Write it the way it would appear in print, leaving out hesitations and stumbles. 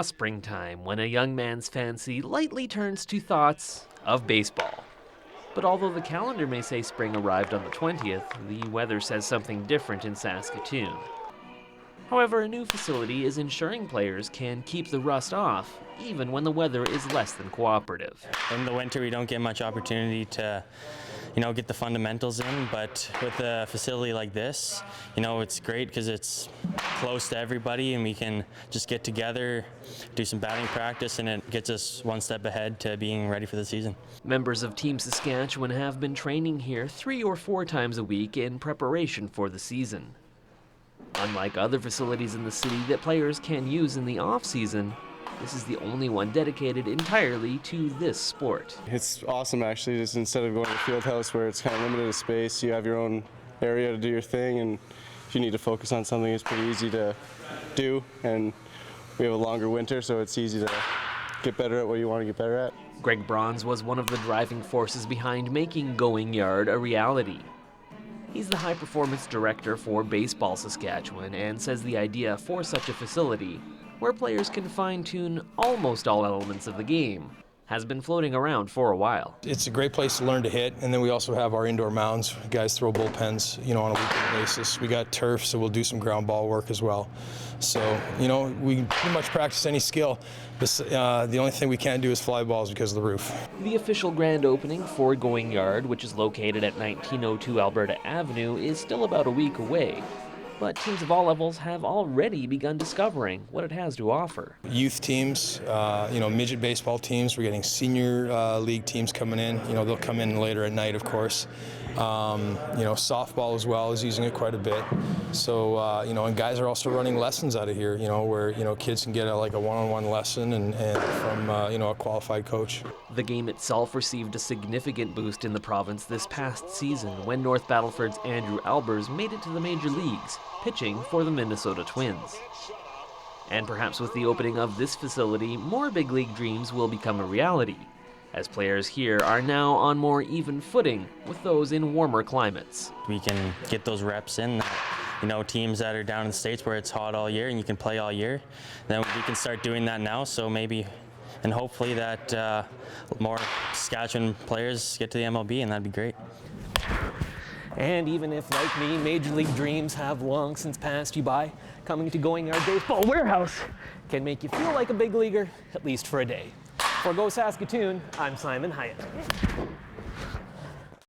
Springtime, when a young man's fancy lightly turns to thoughts of baseball. But although the calendar may say spring arrived on the 20th, the weather says something different in Saskatoon. However, a new facility is ensuring players can keep the rust off, even when the weather is less than cooperative. In the winter, we don't get much opportunity to, get the fundamentals in, but with a facility like this, it's great because it's close to everybody and we can just get together, do some batting practice, and it gets us one step ahead to being ready for the season. Members of Team Saskatchewan have been training here 3 or 4 times a week in preparation for the season. Unlike other facilities in the city that players can use in the off-season, this is the only one dedicated entirely to this sport. It's awesome, actually, just instead of going to the field house where it's kind of limited to space, you have your own area to do your thing, and if you need to focus on something, it's pretty easy to do, and we have a longer winter, so it's easy to get better at what you want to get better at. Greg Bronze was one of the driving forces behind making Going Yard a reality. He's the high-performance director for Baseball Saskatchewan and says the idea for such a facility, where players can fine-tune almost all elements of the game, has been floating around for a while. It's a great place to learn to hit, and then we also have our indoor mounds. Guys throw bullpens, on a weekly basis. We got turf, so we'll do some ground ball work as well. So, we can pretty much practice any skill. The only thing we can't do is fly balls because of the roof. The official grand opening for Going Yard, which is located at 1902 Alberta Avenue, is still about a week away. But teams of all levels have already begun discovering what it has to offer. Youth teams, midget baseball teams. We're getting senior league teams coming in. They'll come in later at night, of course. Softball as well is using it quite a bit. So, and guys are also running lessons out of here, where, kids can get a one-on-one lesson and from, a qualified coach. The game itself received a significant boost in the province this past season when North Battleford's Andrew Albers made it to the major leagues, pitching for the Minnesota Twins. And perhaps with the opening of this facility, more big league dreams will become a reality, as players here are now on more even footing with those in warmer climates. We can get those reps in, teams that are down in the States where it's hot all year and you can play all year. Then we can start doing that now, so maybe and hopefully that more Saskatchewan players get to the MLB, and that'd be great. And even if, like me, major league dreams have long since passed you by, coming to Going Yard Baseball Warehouse can make you feel like a big leaguer, at least for a day. For Go Saskatoon, I'm Simon Hyatt.